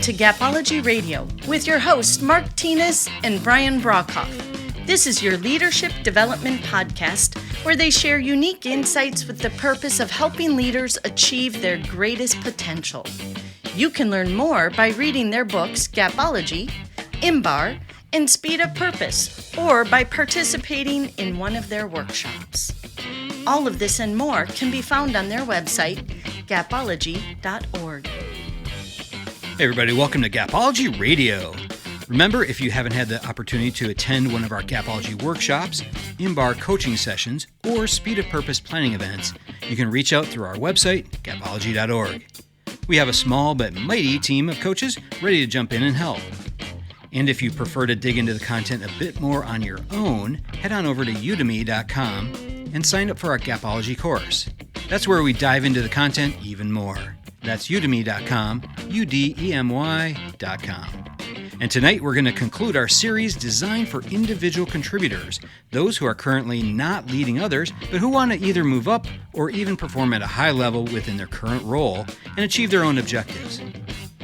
to Gapology Radio with your hosts Mark Tinas and Brian Brockhoff. This is your leadership development podcast where they share unique insights with the purpose of helping leaders achieve their greatest potential. You can learn more by reading their books Gapology, IMBAR, and Speed of Purpose, or by participating in one of their workshops. All of this and more can be found on their website, gapology.org. Hey everybody, welcome to Gapology Radio. Remember, if you haven't had the opportunity to attend one of our Gapology workshops, IMBAR coaching sessions, or Speed of Purpose planning events, you can reach out through our website, gapology.org. We have a small but mighty team of coaches ready to jump in and help. And if you prefer to dig into the content a bit more on your own, head on over to udemy.com and sign up for our Gapology course. That's where we dive into the content even more. That's udemy.com, udemy.com. And tonight we're going to conclude our series designed for individual contributors, those who are currently not leading others, but who want to either move up or even perform at a high level within their current role and achieve their own objectives.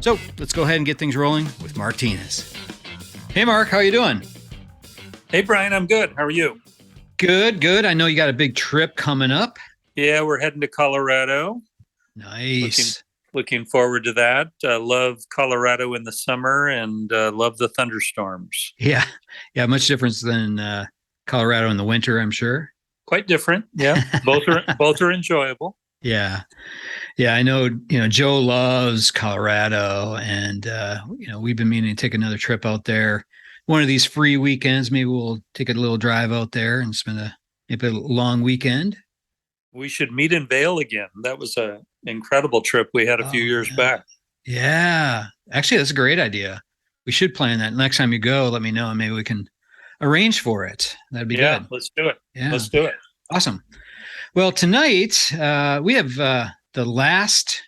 So let's go ahead and get things rolling with Mark Tinas. Hey Mark, how you doing? Hey Brian, I'm good. How are you? Good. I know you got a big trip coming up. Yeah, we're heading to Colorado. Nice. Looking forward to that. Love Colorado in the summer and love the thunderstorms. Yeah. Much difference than Colorado in the winter, I'm sure. Quite different. Yeah, both are enjoyable. Yeah. I know. Joe loves Colorado, and we've been meaning to take another trip out there. One of these free weekends, maybe we'll take a little drive out there and spend maybe a long weekend. We should meet in Vail again. That was an incredible trip we had a few years back. Yeah. Actually, that's a great idea. We should plan that. Next time you go, let me know and maybe we can arrange for it. That'd be good. Yeah, let's do it. Yeah. Let's do it. Awesome. Well, tonight we have the last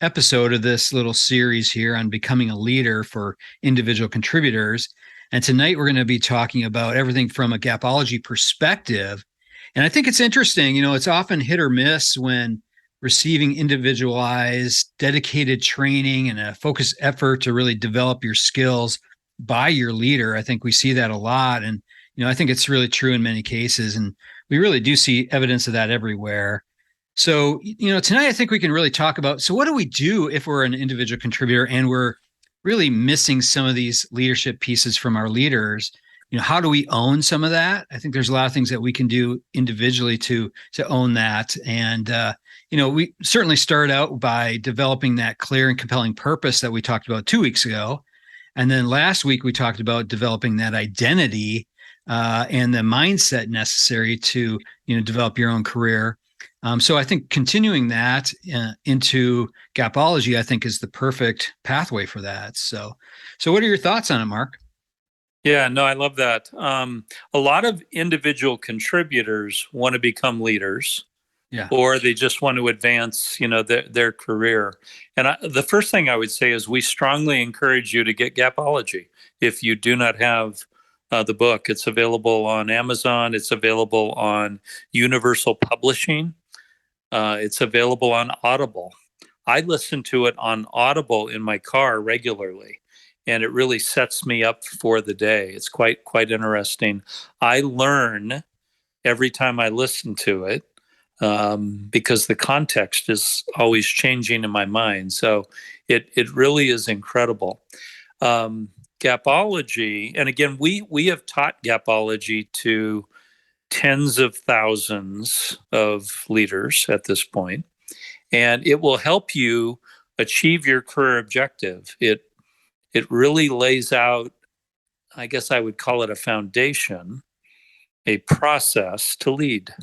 episode of this little series here on becoming a leader for individual contributors. And tonight we're going to be talking about everything from a Gapology perspective. And I think it's interesting, it's often hit or miss when receiving individualized, dedicated training and a focused effort to really develop your skills by your leader. I think we see that a lot. And, I think it's really true in many cases. And we really do see evidence of that everywhere. So, tonight I think we can really talk about, so what do we do if we're an individual contributor and we're really missing some of these leadership pieces from our leaders? How do we own some of that? I think there's a lot of things that we can do individually to own that. And, we certainly start out by developing that clear and compelling purpose that we talked about 2 weeks ago. And then last week, we talked about developing that identity and the mindset necessary to, develop your own career. So I think continuing that into Gapology, I think is the perfect pathway for that. So what are your thoughts on it, Mark? Yeah, no, I love that. A lot of individual contributors want to become leaders, or they just want to advance, their career. And the first thing I would say is we strongly encourage you to get Gapology. If you do not have the book, it's available on Amazon. It's available on Universal Publishing. It's available on Audible. I listen to it on Audible in my car regularly. And it really sets me up for the day. It's quite interesting. I learn every time I listen to it because the context is always changing in my mind. So it really is incredible. Gapology, and again, we have taught Gapology to tens of thousands of leaders at this point, and it will help you achieve your career objective. It really lays out, I guess I would call it a foundation, a process to lead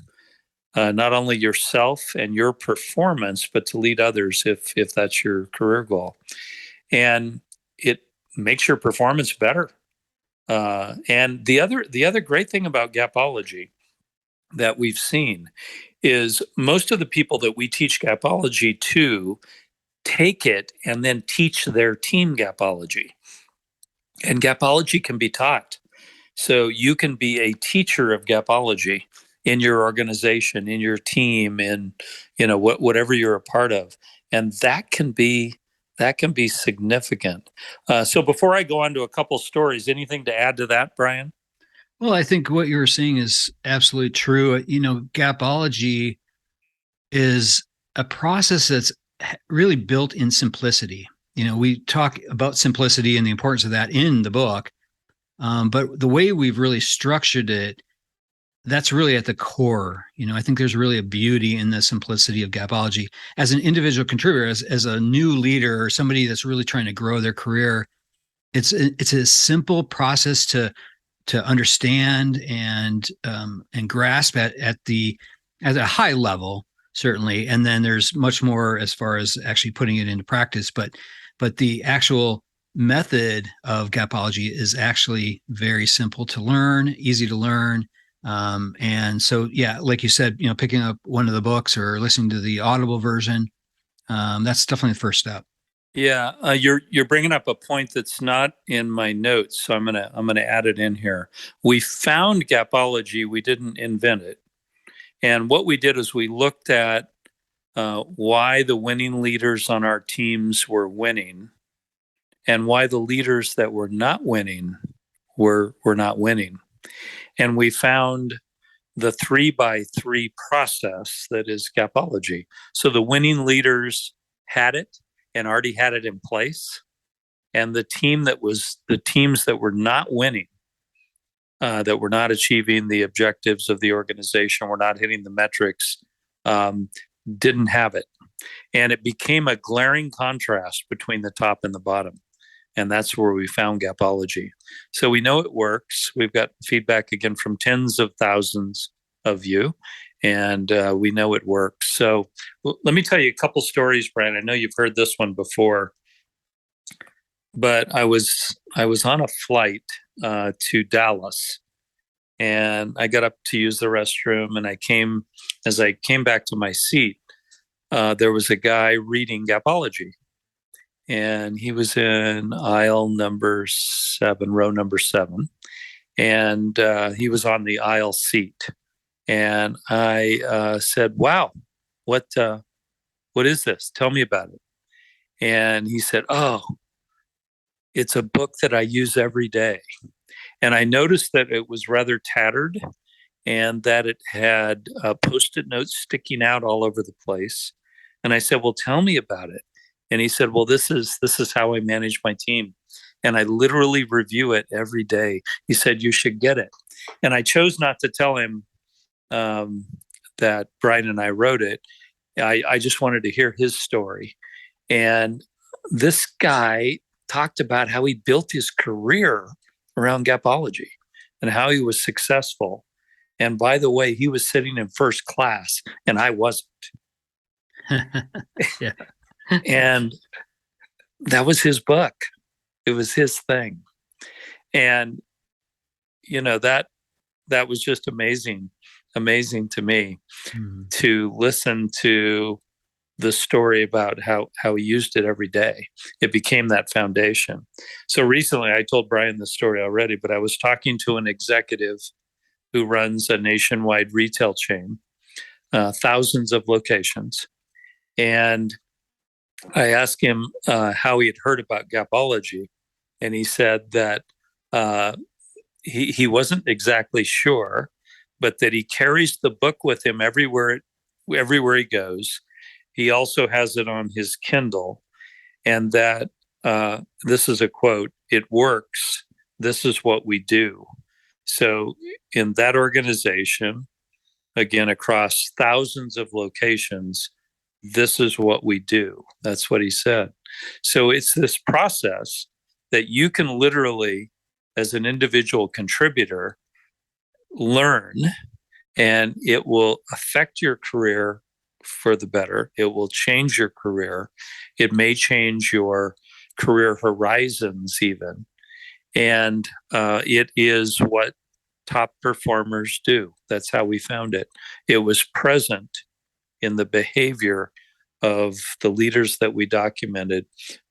not only yourself and your performance, but to lead others if that's your career goal. And it makes your performance better. And the other great thing about Gapology that we've seen is most of the people that we teach Gapology to take it and then teach their team Gapology. And Gapology can be taught. So you can be a teacher of Gapology in your organization, in your team, in whatever you're a part of. And that can be that can be significant. So before I go on to a couple stories, anything to add to that, Brian? Well, I think what you were saying is absolutely true. Gapology is a process that's really built in simplicity. We talk about simplicity and the importance of that in the book, but the way we've really structured it, that's really at the core. I think there's really a beauty in the simplicity of Gapology. As an individual contributor, as a new leader or somebody that's really trying to grow their career, it's a simple process to understand and grasp at a high level, certainly. And then there's much more as far as actually putting it into practice. But the actual method of Gapology is actually very simple to learn, easy to learn. And so, yeah, like you said, picking up one of the books or listening to the Audible version, that's definitely the first step. Yeah, you're bringing up a point that's not in my notes, so I'm gonna add it in here. We found Gapology, we didn't invent it, and what we did is we looked at why the winning leaders on our teams were winning, and why the leaders that were not winning were not winning, and we found the 3x3 process that is Gapology. So the winning leaders had it and already had it in place. And the teams that were not winning, that were not achieving the objectives of the organization, were not hitting the metrics, didn't have it. And it became a glaring contrast between the top and the bottom. And that's where we found Gapology. So we know it works. We've got feedback again from tens of thousands of you, and we know it works. So let me tell you a couple stories, Brian. I know you've heard this one before, but I was on a flight to Dallas, and I got up to use the restroom, and as I came back to my seat, there was a guy reading Gapology. And he was in aisle number 7, row number 7. And he was on the aisle seat. And I said, wow, what is this? Tell me about it. And he said, oh, it's a book that I use every day. And I noticed that it was rather tattered and that it had Post-it notes sticking out all over the place. And I said, well, tell me about it. And he said, well, this is how I manage my team. And I literally review it every day. He said, you should get it. And I chose not to tell him that Brian and I wrote it. I just wanted to hear his story. And this guy talked about how he built his career around Gapology and how he was successful. And by the way, he was sitting in first class and I wasn't. Yeah. And that was his book. It was his thing. And, that was just amazing to me to listen to the story about how he used it every day. It became that foundation. So recently, I told Brian the story already, but I was talking to an executive who runs a nationwide retail chain, thousands of locations. And I asked him how he had heard about Gapology, and he said that he wasn't exactly sure, but that he carries the book with him everywhere he goes. He also has it on his Kindle, and that this is a quote: "It works. This is what we do." So in that organization, again across thousands of locations, this is what we do. That's what he said. So it's this process that you can literally, as an individual contributor, learn, and it will affect your career for the better. It will change your career. It may change your career horizons even. And it is what top performers do. That's how we found it. It was present in the behavior of the leaders that we documented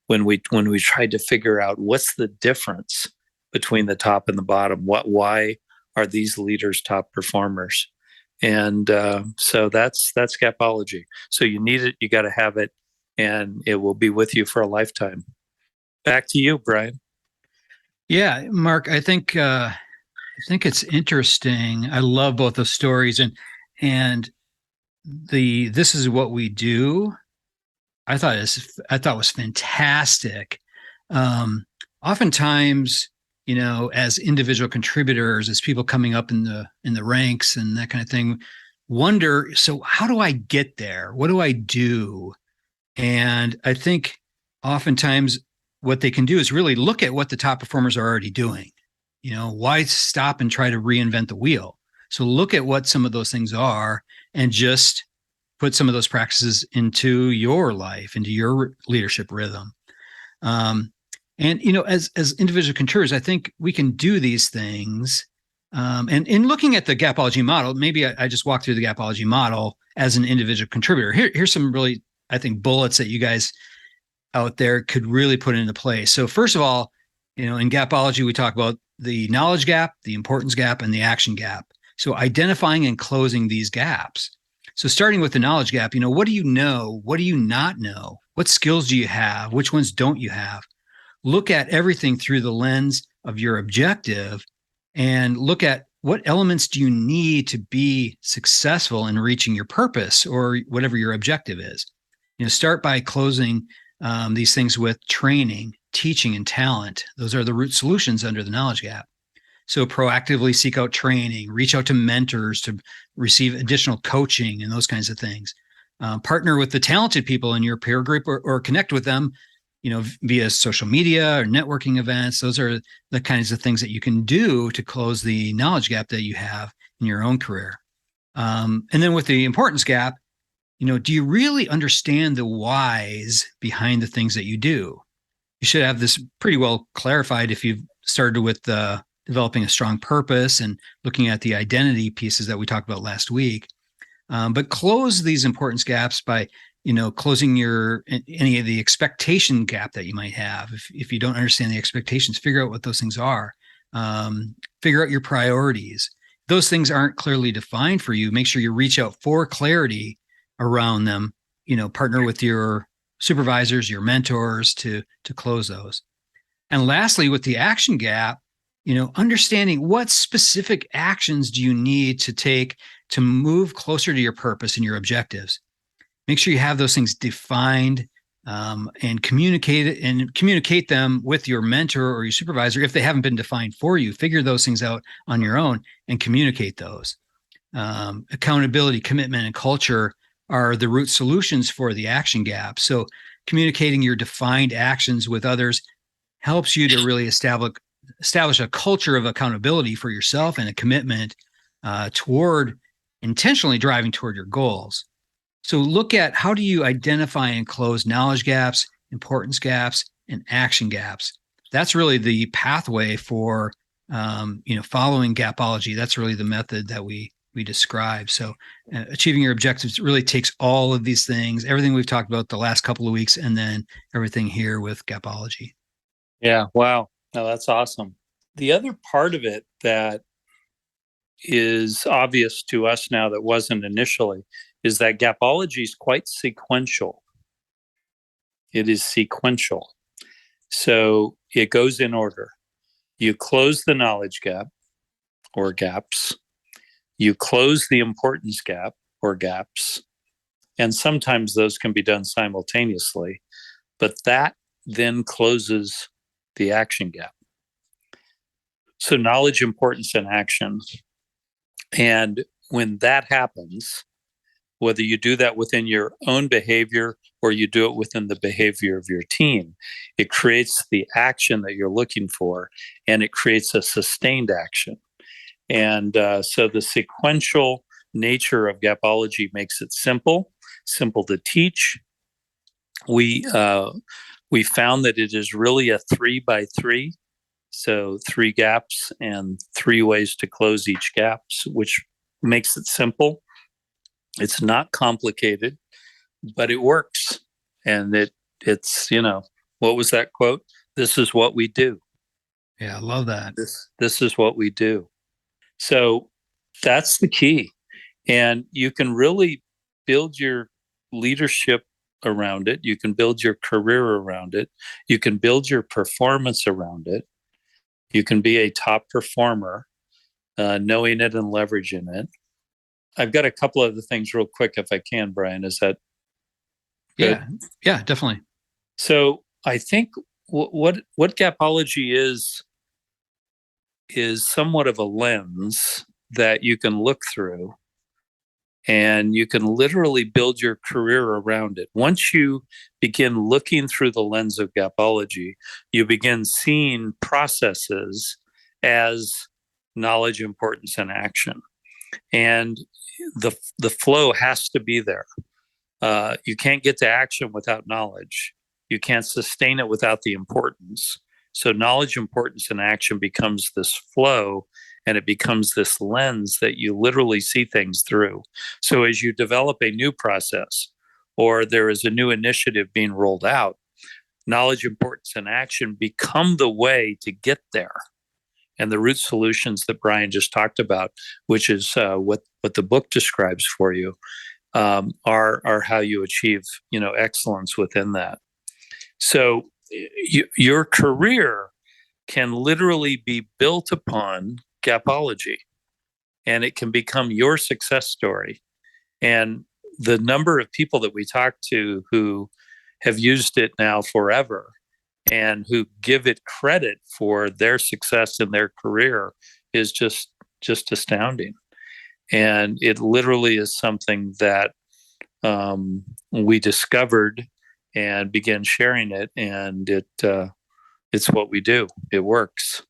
when we tried to figure out what's the difference between the top and the bottom. Why are these leaders top performers? And so that's Gapology. So you need it. You got to have it. and it will be with you for a lifetime. Back to you, Brian. Yeah, Mark, I think it's interesting. I love both those stories, and the "this is what we do." I thought was fantastic. Um, Oftentimes, as individual contributors, as people coming up in the ranks and that kind of thing, wonder, so how do I get there? What do I do? And I think oftentimes what they can do is really look at what the top performers are already doing. Why stop and try to reinvent the wheel? So look at what some of those things are and just put some of those practices into your life, into your leadership rhythm. And as individual contributors, I think we can do these things. And in looking at the Gapology model, maybe I just walk through the Gapology model as an individual contributor. Here's some really, I think, bullets that you guys out there could really put into place. So first of all, in Gapology, we talk about the knowledge gap, the importance gap, and the action gap. So identifying and closing these gaps. So starting with the knowledge gap, what do you know? What do you not know? What skills do you have? Which ones don't you have? Look at everything through the lens of your objective and look at what elements do you need to be successful in reaching your purpose or whatever your objective is. Start by closing these things with training, teaching, and talent. Those are the root solutions under the knowledge gap. So proactively seek out training, reach out to mentors to receive additional coaching and those kinds of things. Partner with the talented people in your peer group or connect with them, via social media or networking events. Those are the kinds of things that you can do to close the knowledge gap that you have in your own career. And then with the importance gap, do you really understand the whys behind the things that you do? You should have this pretty well clarified if you've started with developing a strong purpose and looking at the identity pieces that we talked about last week. But close these importance gaps by, closing any of the expectation gap that you might have. If you don't understand the expectations, figure out what those things are. Figure out your priorities. Those things aren't clearly defined for you. Make sure you reach out for clarity around them. Partner with your supervisors, your mentors to close those. And lastly, with the action gap, understanding what specific actions do you need to take to move closer to your purpose and your objectives. Make sure you have those things defined and communicate them with your mentor or your supervisor. If they haven't been defined for you, figure those things out on your own and communicate those. Accountability, commitment, and culture are the root solutions for the action gap. So communicating your defined actions with others helps you to really establish a culture of accountability for yourself and a commitment toward intentionally driving toward your goals. So look at how do you identify and close knowledge gaps, importance gaps, and action gaps. That's really the pathway for following Gapology. That's really the method that we describe. So achieving your objectives really takes all of these things, everything we've talked about the last couple of weeks, and then everything here with Gapology. Yeah, wow. No, that's awesome. The other part of it that is obvious to us now that wasn't initially is that Gapology is quite sequential. It is sequential. So it goes in order. You close the knowledge gap or gaps. You close the importance gap or gaps. And sometimes those can be done simultaneously, but that then closes the action gap. So knowledge, importance, and action. And when that happens, whether you do that within your own behavior or you do it within the behavior of your team, it creates the action that you're looking for, and it creates a sustained action. And so the sequential nature of Gapology makes it simple to teach. We found that it is really a 3x3. So 3 gaps and 3 ways to close each gaps, which makes it simple. It's not complicated, but it works. And it's, what was that quote? This is what we do. Yeah, I love that. This is what we do. So that's the key. And you can really build your leadership around it. You can build your career around it. You can build your performance around it. You can be a top performer, knowing it and leveraging it. I've got a couple of the things real quick, if I can, Brian. Is that good? Yeah, definitely. So I think what Gapology is somewhat of a lens that you can look through, and you can literally build your career around it. Once you begin looking through the lens of Gapology, you begin seeing processes as knowledge, importance, and action. And the flow has to be there. You can't get to action without knowledge. You can't sustain it without the importance. So knowledge, importance, and action becomes this flow, and it becomes this lens that you literally see things through. So as you develop a new process, or there is a new initiative being rolled out, knowledge, importance, and action become the way to get there. And the root solutions that Brian just talked about, which is what the book describes for you, are how you achieve, excellence within that. So your career can literally be built upon Gapology, and it can become your success story. And the number of people that we talk to who have used it now forever and who give it credit for their success in their career is just astounding. And it literally is something that we discovered and began sharing it, and it's what we do. It works.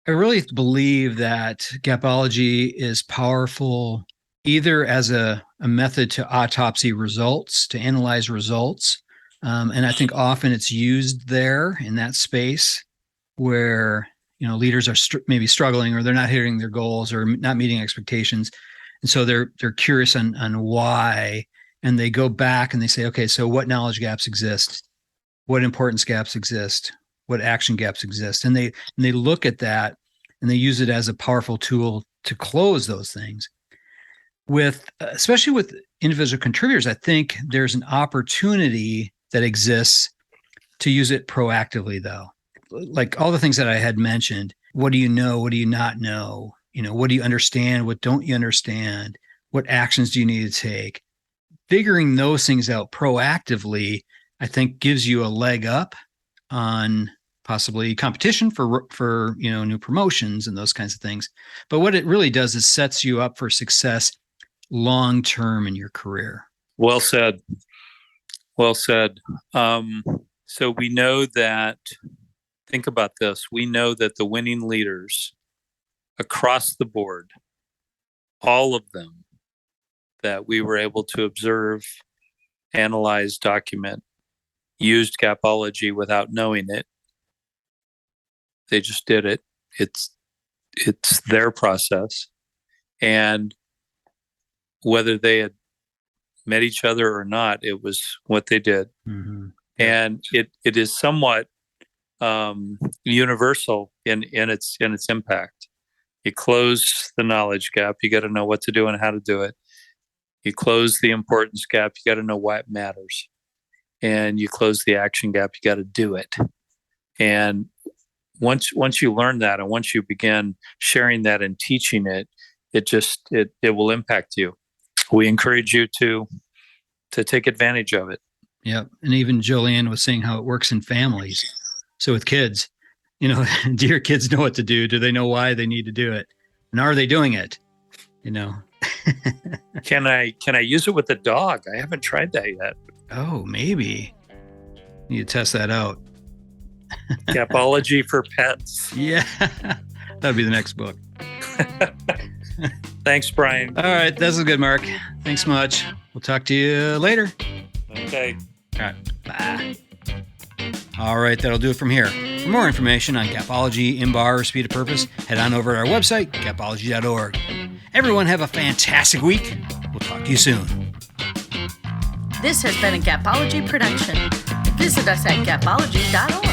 I really believe that Gapology is powerful either as a method to autopsy results, to analyze results. And I think often it's used there in that space where, leaders are maybe struggling, or they're not hitting their goals, or not meeting expectations. And so they're curious on why, and they go back and they say, okay, so what knowledge gaps exist? What importance gaps exist? What action gaps exist? And they look at that, and they use it as a powerful tool to close those things. Especially with individual contributors, I think there's an opportunity that exists to use it proactively, though. Like all the things that I had mentioned, what do you know? What do you not know? What do you understand? What don't you understand? What actions do you need to take? Figuring those things out proactively, I think, gives you a leg up on possibly competition for new promotions and those kinds of things. But what it really does is sets you up for success long term in your career. Well said. Well said. So we know that, think about this, we know that the winning leaders across the board, all of them that we were able to observe, analyze, document, used Gapology without knowing it. They just did it. It's their process. And whether they had met each other or not, it was what they did. Mm-hmm. And it is somewhat universal in its impact. You close the knowledge gap, you got to know what to do and how to do it. You close the importance gap, you got to know why it matters. And you close the action gap, you got to do it. And once you learn that, and once you begin sharing that and teaching it, it will impact you. We encourage you to take advantage of it. Yeah. And even Jolene was saying how it works in families. So with kids, do your kids know what to do? Do they know why they need to do it? And are they doing it? Can I use it with the dog? I haven't tried that yet. Oh, maybe. Need to test that out. Gapology for pets. Yeah. That'd be the next book. Thanks, Brian. All right. This is good, Mark. Thanks much. We'll talk to you later. Okay. All right. Bye. All right. That'll do it from here. For more information on Gapology, IMBAR, or Speed of Purpose, head on over to our website, gapology.org. Everyone have a fantastic week. We'll talk to you soon. This has been a Gapology production. Visit us at gapology.org.